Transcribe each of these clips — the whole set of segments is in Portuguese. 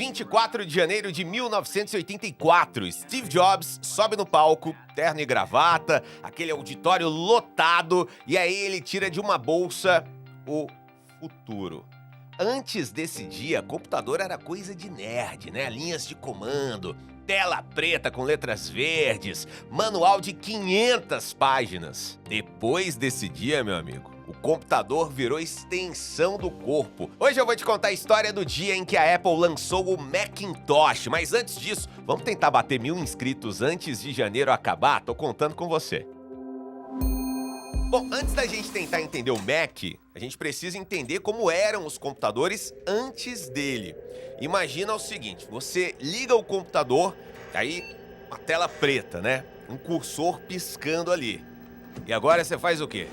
24 de janeiro de 1984, Steve Jobs sobe no palco, terno e gravata, aquele auditório lotado, e aí ele tira de uma bolsa o futuro. Antes desse dia, computador era coisa de nerd, né? Linhas de comando, tela preta com letras verdes, manual de 500 páginas. Depois desse dia, meu amigo, o computador virou extensão do corpo. Hoje eu vou te contar a história do dia em que a Apple lançou o Macintosh. Mas antes disso, vamos tentar bater 1000 inscritos antes de janeiro acabar? Tô contando com você. Bom, antes da gente tentar entender o Mac, a gente precisa entender como eram os computadores antes dele. Imagina o seguinte, você liga o computador, aí uma tela preta, né? Um cursor piscando ali. E agora você faz o quê?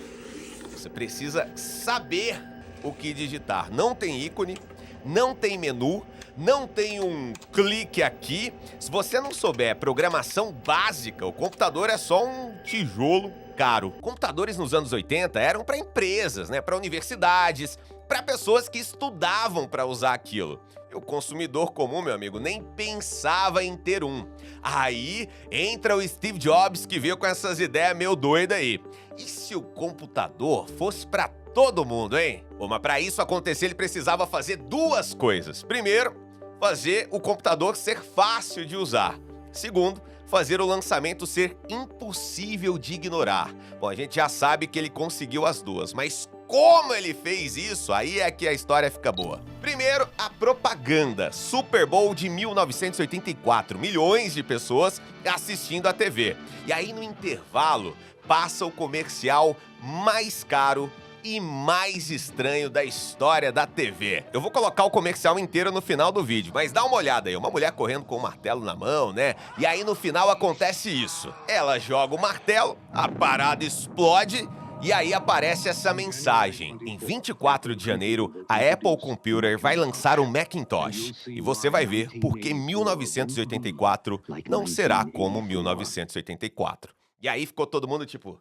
Você precisa saber o que digitar. Não tem ícone, não tem menu, não tem um clique aqui. Se você não souber programação básica, o computador é só um tijolo caro. Computadores nos anos 80 eram para empresas, né? Para universidades, para pessoas que estudavam para usar aquilo. E o consumidor comum, meu amigo, nem pensava em ter um. Aí entra o Steve Jobs, que veio com essas ideias meio doidas aí. E se o computador fosse para todo mundo, hein? Bom, mas para isso acontecer, ele precisava fazer duas coisas. Primeiro, fazer o computador ser fácil de usar. Segundo, fazer o lançamento ser impossível de ignorar. Bom, a gente já sabe que ele conseguiu as duas, mas como ele fez isso, aí é que a história fica boa. Primeiro, a propaganda. Super Bowl de 1984. Milhões de pessoas assistindo a TV. E aí, no intervalo, passa o comercial mais caro e mais estranho da história da TV. Eu vou colocar o comercial inteiro no final do vídeo, mas dá uma olhada aí. Uma mulher correndo com um martelo na mão, né? E aí, no final, acontece isso. Ela joga o martelo, a parada explode, e aí aparece essa mensagem. Em 24 de janeiro, a Apple Computer vai lançar um Macintosh. E você vai ver por que 1984 não será como 1984. E aí ficou todo mundo tipo,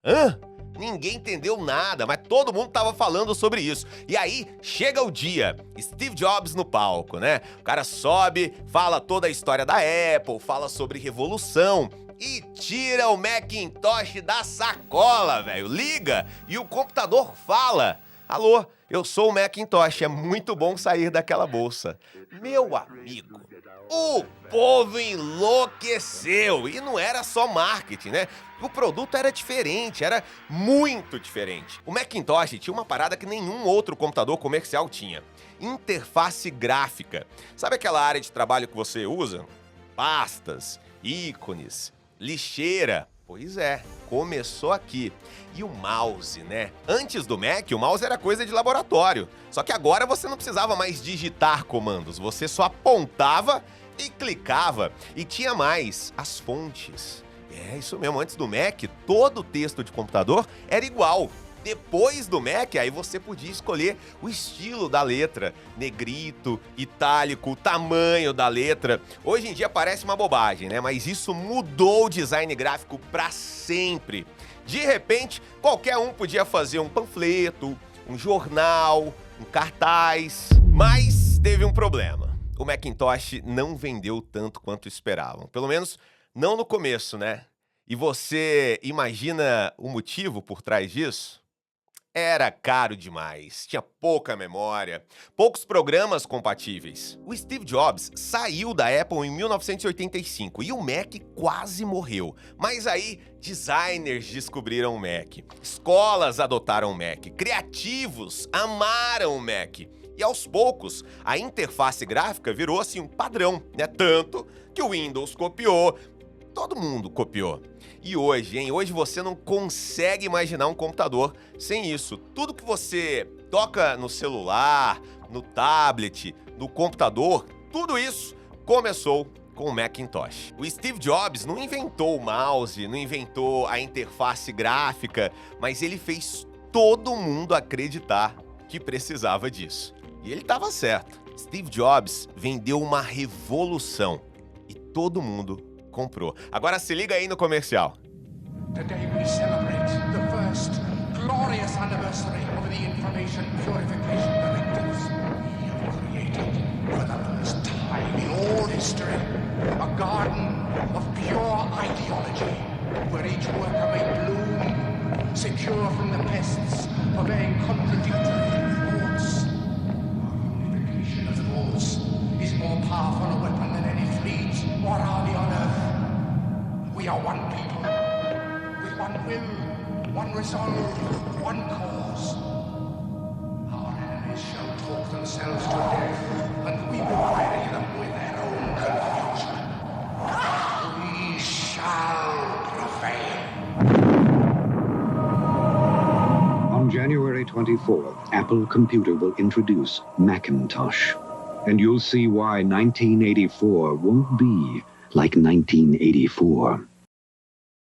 hã? Ninguém entendeu nada, mas todo mundo tava falando sobre isso. E aí, chega o dia, Steve Jobs no palco, né? O cara sobe, fala toda a história da Apple, fala sobre revolução e tira o Macintosh da sacola, velho. Liga e o computador fala. Alô, eu sou o Macintosh, é muito bom sair daquela bolsa. Meu amigo, o povo enlouqueceu. E não era só marketing, né? O produto era diferente, era muito diferente. O Macintosh tinha uma parada que nenhum outro computador comercial tinha. Interface gráfica. Sabe aquela área de trabalho que você usa? Pastas, ícones, lixeira. Pois é, começou aqui. E o mouse, né? Antes do Mac, o mouse era coisa de laboratório. Só que agora você não precisava mais digitar comandos, você só apontava e clicava. E tinha mais, as fontes. É, isso mesmo, antes do Mac, todo o texto de computador era igual. Depois do Mac, aí você podia escolher o estilo da letra, negrito, itálico, o tamanho da letra. Hoje em dia parece uma bobagem, né? Mas isso mudou o design gráfico para sempre. De repente, qualquer um podia fazer um panfleto, um jornal, um cartaz. Mas teve um problema. O Macintosh não vendeu tanto quanto esperavam. Pelo menos não no começo, né? E você imagina o motivo por trás disso? Era caro demais, tinha pouca memória, poucos programas compatíveis. O Steve Jobs saiu da Apple em 1985 e o Mac quase morreu. Mas aí, designers descobriram o Mac, escolas adotaram o Mac, criativos amaram o Mac. E aos poucos, a interface gráfica virou assim um padrão, né? Tanto que o Windows copiou, todo mundo copiou. E hoje, hein? Hoje você não consegue imaginar um computador sem isso. Tudo que você toca no celular, no tablet, no computador, tudo isso começou com o Macintosh. O Steve Jobs não inventou o mouse, não inventou a interface gráfica, mas ele fez todo mundo acreditar que precisava disso. E ele estava certo. Steve Jobs vendeu uma revolução e todo mundo comprou. Agora se liga aí no comercial. Today we celebrate the first glorious anniversary of the Information Purification Directives we have created for the first time. history, a garden of pure ideology, where each worker may bloom, secure from the pests of a contradictory thoughts. Our unification of thoughts is more powerful a weapon than any fleet or army on earth. We are one people, with one will, one resolve, one cause. Our enemies shall talk themselves to death, and we will bury them with their own confusion. We shall prevail. On January 24th, Apple Computer will introduce Macintosh. And you'll see why 1984 won't be like 1984.